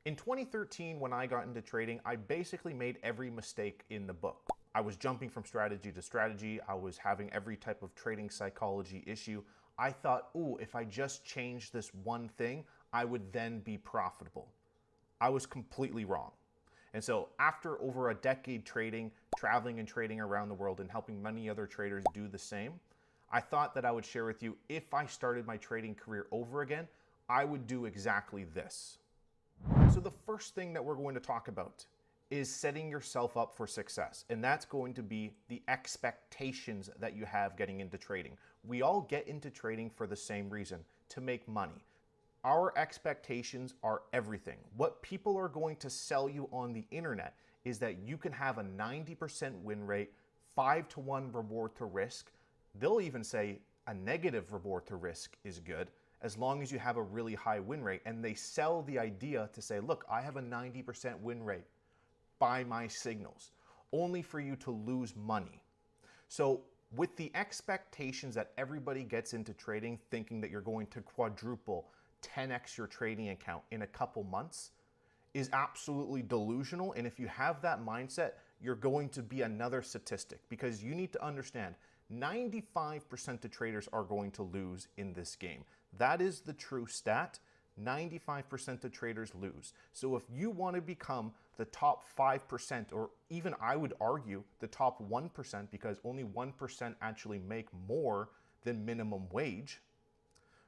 In 2013, when I got into trading, I basically made every mistake in the book. I was jumping from strategy to strategy. I was having every type of trading psychology issue. I thought, ooh, if I just change this one thing, I would then be profitable. I was completely wrong. And so after over a decade trading, traveling and trading around the world and helping many other traders do the same, I thought that I would share with you, if I started my trading career over again, I would do exactly this. So the first thing that we're going to talk about is setting yourself up for success. And that's going to be the expectations that you have getting into trading. We all get into trading for the same reason, to make money. Our expectations are everything. What people are going to sell you on the internet is that you can have a 90% win rate, 5-to-1 reward to risk. They'll even say a negative reward to risk is good, as long as you have a really high win rate. And they sell the idea to say, look, I have a 90% win rate, buy my signals, only for you to lose money. So with the expectations that everybody gets into trading, thinking that you're going to quadruple, 10x your trading account in a couple months, is absolutely delusional. And if you have that mindset, you're going to be another statistic, because you need to understand 95% of traders are going to lose in this game. That is the true stat. 95% of traders lose. So if you want to become the top 5%, or even I would argue the top 1%, because only 1% actually make more than minimum wage.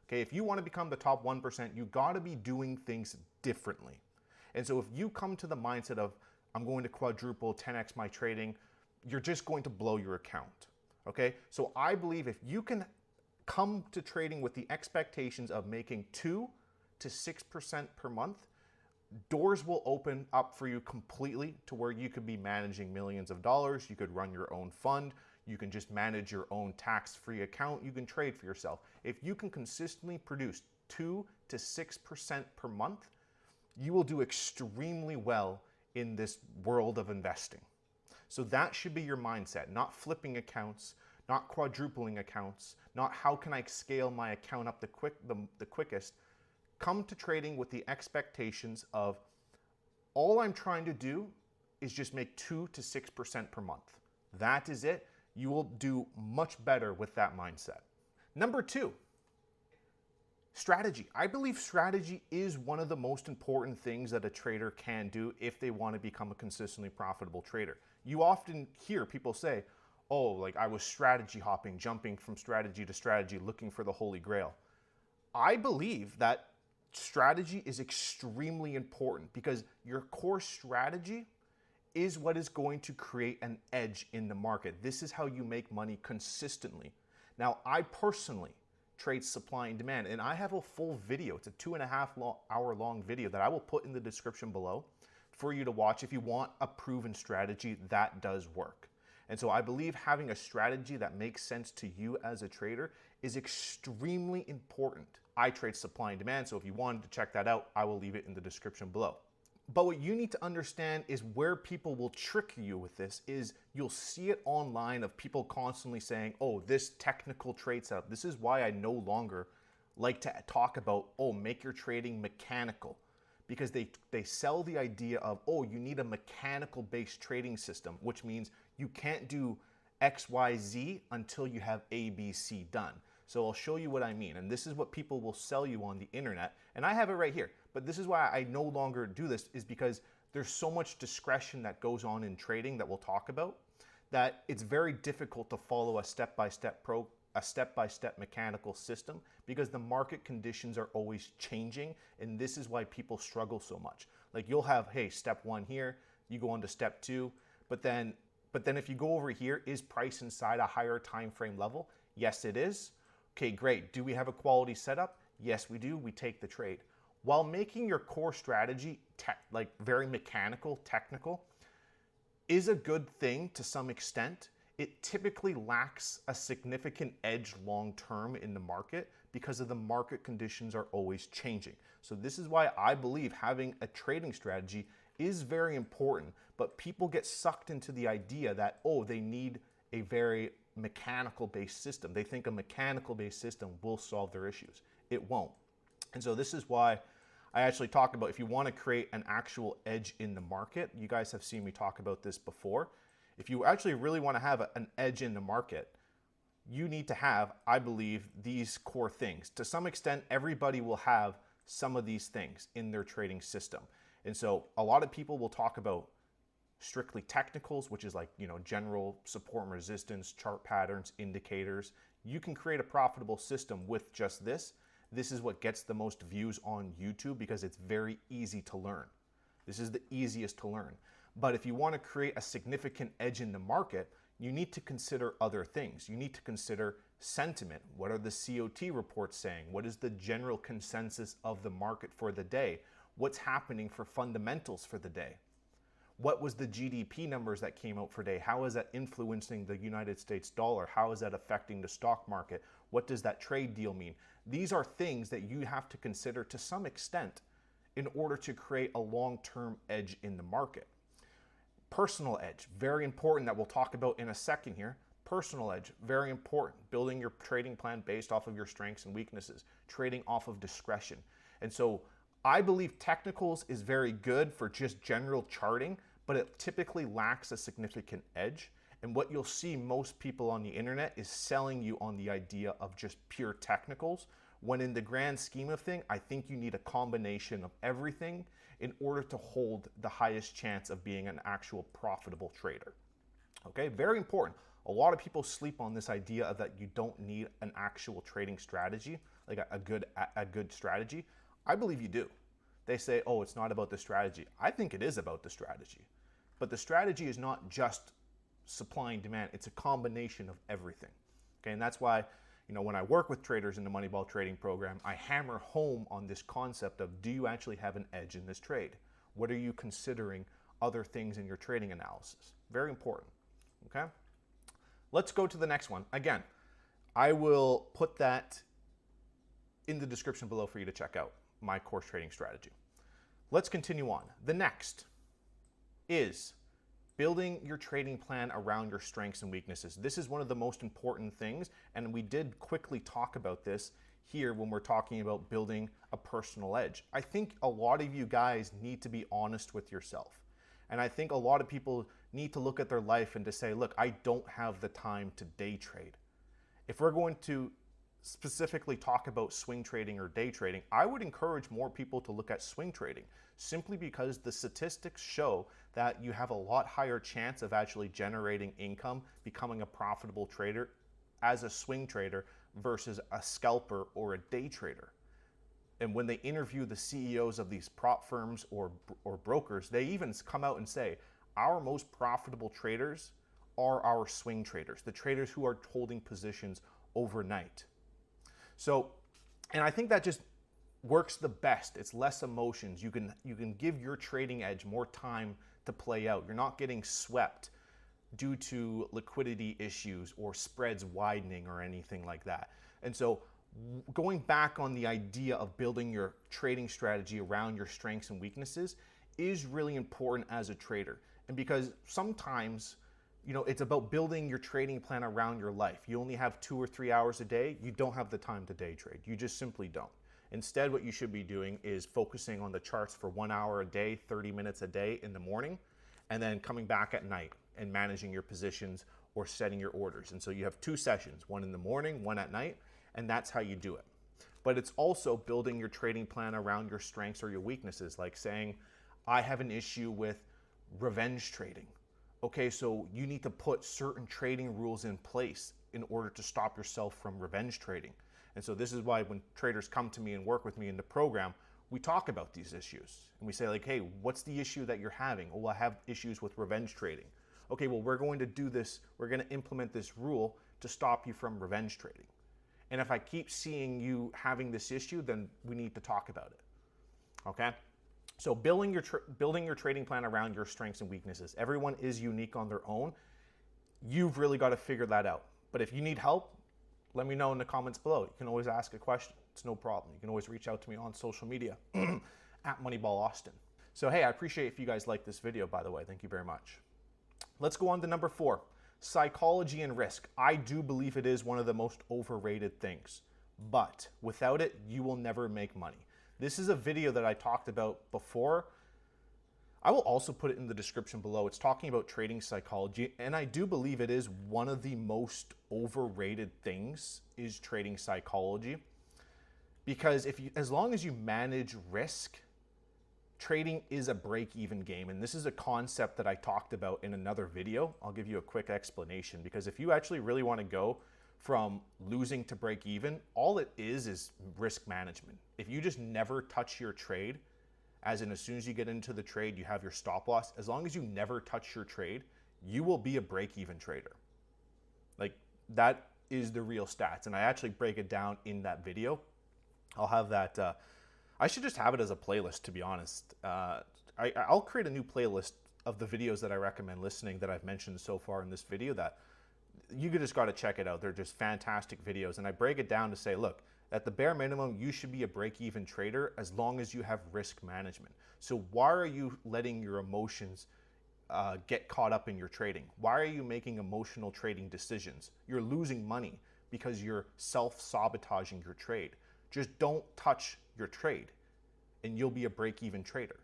Okay, if you want to become the top 1%, you got to be doing things differently. And so if you come to the mindset of, I'm going to quadruple, 10x my trading, you're just going to blow your account. Okay, so I believe if you can come to trading with the expectations of making 2 to 6% per month, doors will open up for you completely to where you could be managing millions of dollars. You could run your own fund. You can just manage your own tax-free account. You can trade for yourself. If you can consistently produce 2 to 6% per month, you will do extremely well in this world of investing. So that should be your mindset, not flipping accounts, not quadrupling accounts, not how can I scale my account up the quickest. Come to trading with the expectations of, all I'm trying to do is just make 2 to 6% per month. That is it. You will do much better with that mindset. Number 2, strategy. I believe strategy is one of the most important things that a trader can do if they want to become a consistently profitable trader. You often hear people say, oh, like I was strategy hopping, jumping from strategy to strategy, looking for the Holy Grail. I believe that strategy is extremely important, because your core strategy is what is going to create an edge in the market. This is how you make money consistently. Now, I personally trade supply and demand, and I have a full video. It's a 2.5 hour long video that I will put in the description below for you to watch if you want a proven strategy that does work. And so I believe having a strategy that makes sense to you as a trader is extremely important. I trade supply and demand, so if you wanted to check that out, I will leave it in the description below. But what you need to understand is where people will trick you with this is you'll see it online of people constantly saying, oh, this technical trade setup. This is why I no longer like to talk about, oh, make your trading mechanical, because they sell the idea of, oh, you need a mechanical based trading system, which means you can't do X, Y, Z until you have A, B, C done. So I'll show you what I mean. And this is what people will sell you on the internet. And I have it right here. But this is why I no longer do this, is because there's so much discretion that goes on in trading that we'll talk about, that it's very difficult to follow a step-by-step mechanical system, because the market conditions are always changing. And this is why people struggle so much. Like you'll have, hey, step 1 here, you go on to step 2, but then if you go over here, is price inside a higher time frame level? Yes, it is. Okay, great. Do we have a quality setup? Yes, we do. We take the trade. While making your core strategy like very mechanical, technical, is a good thing to some extent, it typically lacks a significant edge long term in the market, because of the market conditions are always changing. So this is why I believe having a trading strategy is very important, but people get sucked into the idea that, oh, they need a very mechanical based system. They think a mechanical based system will solve their issues. It won't. And so this is why I actually talk about if you want to create an actual edge in the market, you guys have seen me talk about this before. If you actually really want to have an edge in the market, you need to have, I believe, these core things. To some extent, everybody will have some of these things in their trading system. And so a lot of people will talk about strictly technicals, which is like, general support and resistance, chart patterns, indicators. You can create a profitable system with just this. This is what gets the most views on YouTube because it's very easy to learn. This is the easiest to learn. But if you want to create a significant edge in the market, you need to consider other things. You need to consider sentiment. What are the COT reports saying? What is the general consensus of the market for the day? What's happening for fundamentals for the day? What was the GDP numbers that came out for day? How is that influencing the United States dollar? How is that affecting the stock market? What does that trade deal mean? These are things that you have to consider to some extent in order to create a long-term edge in the market. Personal edge, very important, that we'll talk about in a second here. Personal edge, very important. Building your trading plan based off of your strengths and weaknesses, trading off of discretion. And so I believe technicals is very good for just general charting, but it typically lacks a significant edge. And what you'll see most people on the internet is selling you on the idea of just pure technicals, when in the grand scheme of things, I think you need a combination of everything in order to hold the highest chance of being an actual profitable trader. Okay, very important. A lot of people sleep on this idea of that you don't need an actual trading strategy, like a good strategy. I believe you do. They say, oh, it's not about the strategy. I think it is about the strategy. But the strategy is not just supply and demand. It's a combination of everything. Okay, and that's why, when I work with traders in the Moneyball trading program, I hammer home on this concept of, do you actually have an edge in this trade? What are you considering other things in your trading analysis? Very important. Okay, let's go to the next one. Again, I will put that in the description below for you to check out, my course trading strategy. Let's continue on. The next is building your trading plan around your strengths and weaknesses. This is one of the most important things, and we did quickly talk about this here when we're talking about building a personal edge. I think a lot of you guys need to be honest with yourself. And I think a lot of people need to look at their life and to say, look, I don't have the time to day trade. If we're going to specifically talk about swing trading or day trading, I would encourage more people to look at swing trading, simply because the statistics show that you have a lot higher chance of actually generating income, becoming a profitable trader as a swing trader versus a scalper or a day trader. And when they interview the CEOs of these prop firms or brokers, they even come out and say, our most profitable traders are our swing traders, the traders who are holding positions overnight. So, and I think that just works the best. It's less emotions. You can give your trading edge more time to play out. You're not getting swept due to liquidity issues or spreads widening or anything like that. And so going back on the idea of building your trading strategy around your strengths and weaknesses is really important as a trader. And because sometimes, it's about building your trading plan around your life. You only have 2 or 3 hours a day. You don't have the time to day trade. You just simply don't. Instead, what you should be doing is focusing on the charts for 1 hour a day, 30 minutes a day in the morning, and then coming back at night and managing your positions or setting your orders. And so you have 2 sessions, one in the morning, one at night, and that's how you do it. But it's also building your trading plan around your strengths or your weaknesses, like saying, I have an issue with revenge trading. Okay, so you need to put certain trading rules in place in order to stop yourself from revenge trading. And so this is why when traders come to me and work with me in the program, we talk about these issues. And we say like, hey, what's the issue that you're having? Oh, I have issues with revenge trading. Okay, well, we're going to do this. We're going to implement this rule to stop you from revenge trading. And if I keep seeing you having this issue, then we need to talk about it. Okay? So building your trading plan around your strengths and weaknesses. Everyone is unique on their own. You've really got to figure that out. But if you need help, let me know in the comments below. You can always ask a question. It's no problem. You can always reach out to me on social media at Moneyball Austin. So hey, I appreciate if you guys like this video, by the way. Thank you very much. Let's go on to number 4, psychology and risk. I do believe it is one of the most overrated things, but without it, you will never make money. This is a video that I talked about before. I will also put it in the description below. It's talking about trading psychology, and I do believe it is one of the most overrated things is trading psychology. Because as long as you manage risk, trading is a break-even game. And this is a concept that I talked about in another video. I'll give you a quick explanation, because if you actually really want to go from losing to break even, all it is risk management. If you just never touch your trade, as in as soon as you get into the trade, you have your stop loss, as long as you never touch your trade, you will be a break-even trader. Like, that is the real stats. And I actually break it down in that video. I'll have that, I should just have it as a playlist, to be honest. I'll create a new playlist of the videos that I recommend listening that I've mentioned so far in this video that you just got to check it out. They're just fantastic videos. And I break it down to say, look, at the bare minimum, you should be a break-even trader as long as you have risk management. So why are you letting your emotions get caught up in your trading? Why are you making emotional trading decisions? You're losing money because you're self-sabotaging your trade. Just don't touch your trade and you'll be a break-even trader.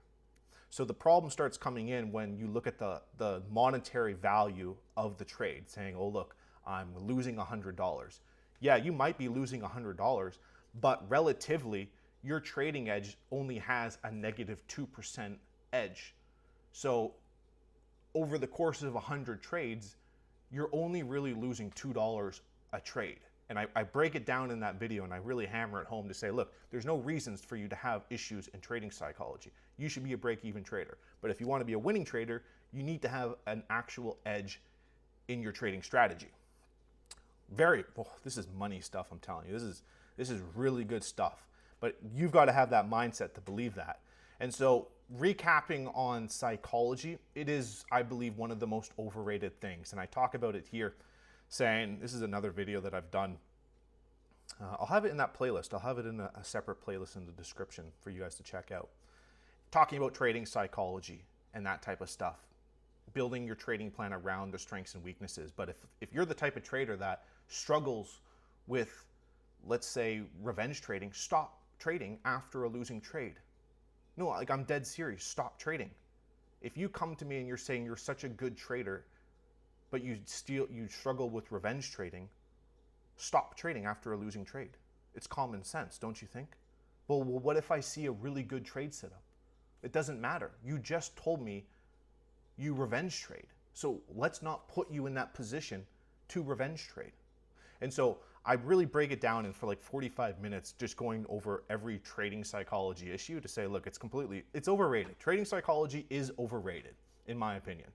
So the problem starts coming in when you look at the monetary value of the trade, saying, oh, look, I'm losing $100. Yeah, you might be losing $100, but relatively, your trading edge only has a negative 2% edge. So over the course of 100 trades, you're only really losing $2 a trade. And I break it down in that video and I really hammer it home to say, look, there's no reasons for you to have issues in trading psychology. You should be a break-even trader. But if you want to be a winning trader, you need to have an actual edge in your trading strategy. This is money stuff, I'm telling you. This is really good stuff. But you've got to have that mindset to believe that. And so recapping on psychology, it is, I believe, one of the most overrated things. And I talk about it here, saying, this is another video that I've done. I'll have it in that playlist. I'll have it in a separate playlist in the description for you guys to check out. Talking about trading psychology and that type of stuff. Building your trading plan around the strengths and weaknesses. But if you're the type of trader that struggles with, let's say, revenge trading, stop trading after a losing trade. No, like, I'm dead serious. Stop trading. If you come to me and you're saying you're such a good trader, but you struggle with revenge trading, stop trading after a losing trade. It's common sense, don't you think? Well, what if I see a really good trade setup? It doesn't matter. You just told me you revenge trade. So let's not put you in that position to revenge trade. And so I really break it down in for like 45 minutes, just going over every trading psychology issue to say, look, it's overrated. Trading psychology is overrated, in my opinion.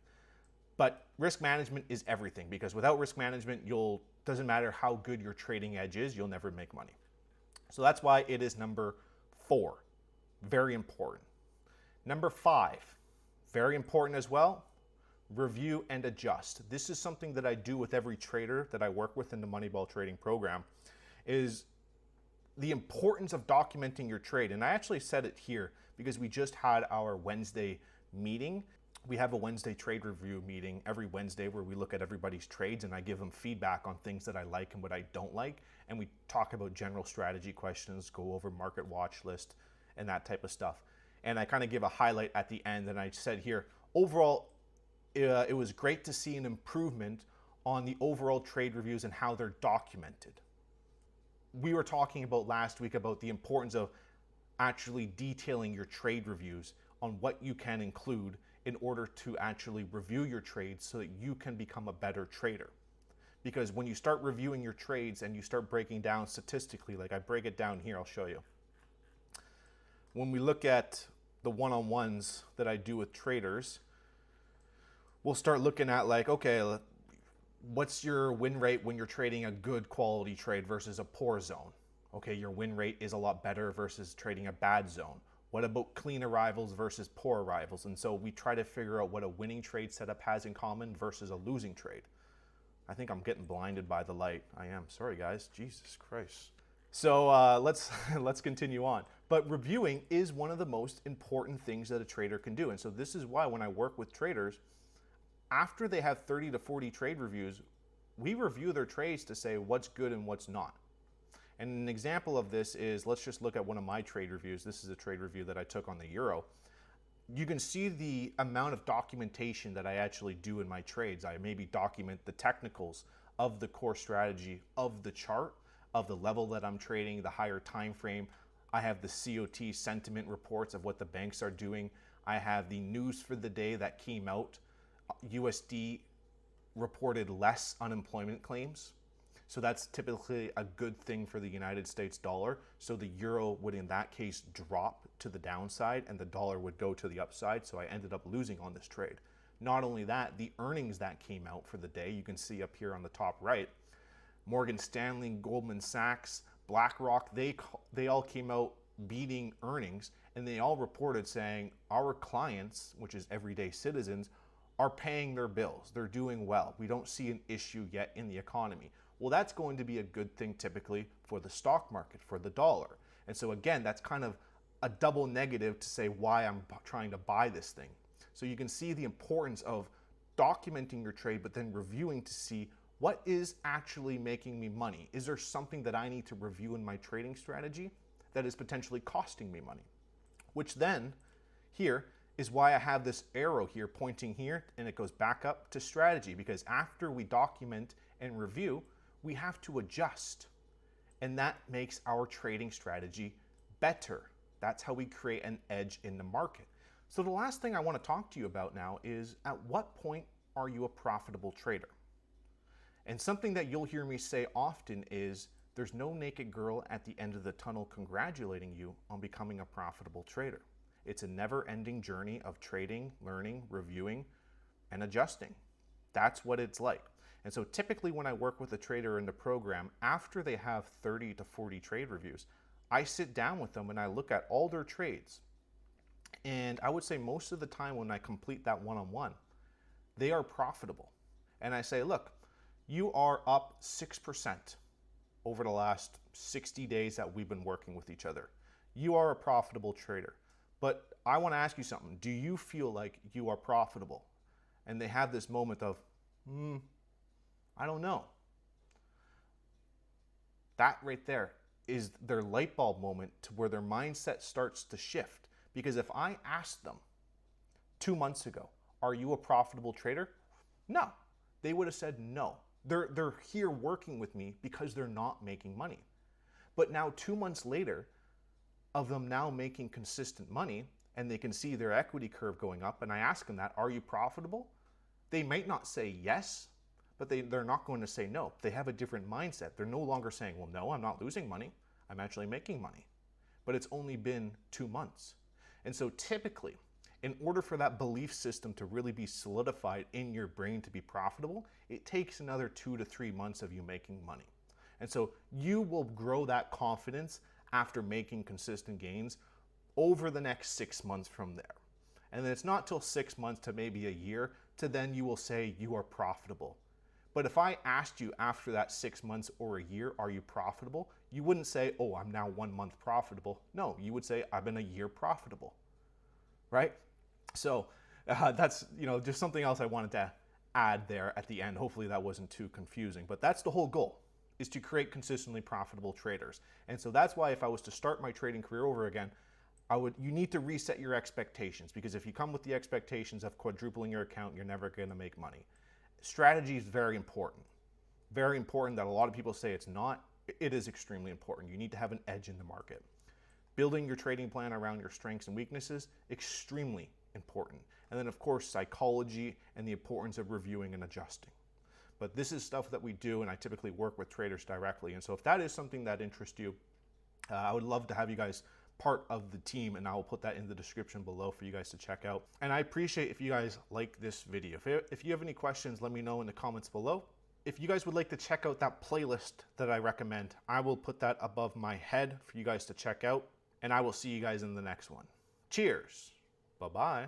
But risk management is everything, because without risk management, doesn't matter how good your trading edge is, you'll never make money. So that's why it is number 4. Very important. Number 5, very important as well, review and adjust. This is something that I do with every trader that I work with in the Moneyball trading program, is the importance of documenting your trade. And I actually said it here because we just had our Wednesday meeting. We have a Wednesday trade review meeting every Wednesday where we look at everybody's trades and I give them feedback on things that I like and what I don't like. And we talk about general strategy questions, go over market watch list and that type of stuff. And I kind of give a highlight at the end. And I said here, overall, it was great to see an improvement on the overall trade reviews and how they're documented. We were talking about last week about the importance of actually detailing your trade reviews on what you can include in order to actually review your trades so that you can become a better trader. Because when you start reviewing your trades and you start breaking down statistically, like I break it down here, I'll show you. When we look at the one-on-ones that I do with traders, we'll start looking at like, okay, what's your win rate when you're trading a good quality trade versus a poor zone? Okay, your win rate is a lot better versus trading a bad zone. What about clean arrivals versus poor arrivals? And so we try to figure out what a winning trade setup has in common versus a losing trade. I think I'm getting blinded by the light. I am. Sorry, guys. Jesus Christ. So let's continue on. But reviewing is one of the most important things that a trader can do. And so this is why when I work with traders, after they have 30 to 40 trade reviews, we review their trades to say what's good and what's not. And an example of this is, let's just look at one of my trade reviews. This is a trade review that I took on the euro. You can see the amount of documentation that I actually do in my trades. I maybe document the technicals of the core strategy, of the chart, of the level that I'm trading, the higher time frame. I have the COT sentiment reports of what the banks are doing. I have the news for the day that came out. USD reported less unemployment claims. So that's typically a good thing for the United States dollar. So the euro would in that case drop to the downside and the dollar would go to the upside. So I ended up losing on this trade. Not only that, the earnings that came out for the day, you can see up here on the top right, Morgan Stanley, Goldman Sachs, BlackRock, they all came out beating earnings, and they all reported saying our clients, which is everyday citizens, are paying their bills. They're doing well. We don't see an issue yet in the economy. Well, that's going to be a good thing typically for the stock market, for the dollar. And so again, that's kind of a double negative to say why I'm trying to buy this thing. So you can see the importance of documenting your trade, but then reviewing to see what is actually making me money. Is there something that I need to review in my trading strategy that is potentially costing me money? Which then here is why I have this arrow here pointing here, and it goes back up to strategy, because after we document and review, we have to adjust, and that makes our trading strategy better. That's how we create an edge in the market. So the last thing I want to talk to you about now is, at what point are you a profitable trader? And something that you'll hear me say often is, there's no naked girl at the end of the tunnel congratulating you on becoming a profitable trader. It's a never-ending journey of trading, learning, reviewing, and adjusting. That's what it's like. And so typically when I work with a trader in the program, after they have 30 to 40 trade reviews, I sit down with them and I look at all their trades. And I would say most of the time when I complete that one-on-one, they are profitable. And I say, look, you are up 6% over the last 60 days that we've been working with each other. You are a profitable trader. But I want to ask you something. Do you feel like you are profitable? And they have this moment of, I don't know. That right there is their light bulb moment to where their mindset starts to shift. Because if I asked them 2 months ago, are you a profitable trader? No, they would have said no. They're here working with me because they're not making money. But now 2 months later, of them now making consistent money, and they can see their equity curve going up, and I ask them that, are you profitable? They might not say yes, but they're not going to say no. They have a different mindset. They're no longer saying, well, no, I'm not losing money. I'm actually making money. But it's only been 2 months. And so typically, in order for that belief system to really be solidified in your brain to be profitable, it takes another 2 to 3 months of you making money. And so you will grow that confidence after making consistent gains over the next 6 months from there. And then it's not till 6 months to maybe a year to then you will say you are profitable. But if I asked you after that 6 months or a year, are you profitable? You wouldn't say, oh, I'm now 1 month profitable. No, you would say, I've been a year profitable, right? So that's, just something else I wanted to add there at the end. Hopefully that wasn't too confusing, but that's the whole goal, is to create consistently profitable traders. And so that's why if I was to start my trading career over again, you need to reset your expectations, because if you come with the expectations of quadrupling your account, you're never going to make money. Strategy is very important. Very important that a lot of people say it's not. It is extremely important. You need to have an edge in the market. Building your trading plan around your strengths and weaknesses, extremely important. And then of course, psychology and the importance of reviewing and adjusting. But this is stuff that we do, and I typically work with traders directly. And so if that is something that interests you, I would love to have you guys part of the team, and I will put that in the description below for you guys to check out. And I appreciate if you guys like this video. If you have any questions, let me know in the comments below. If you guys would like to check out that playlist that I recommend, I will put that above my head for you guys to check out, and I will see you guys in the next one. Cheers. Bye-bye.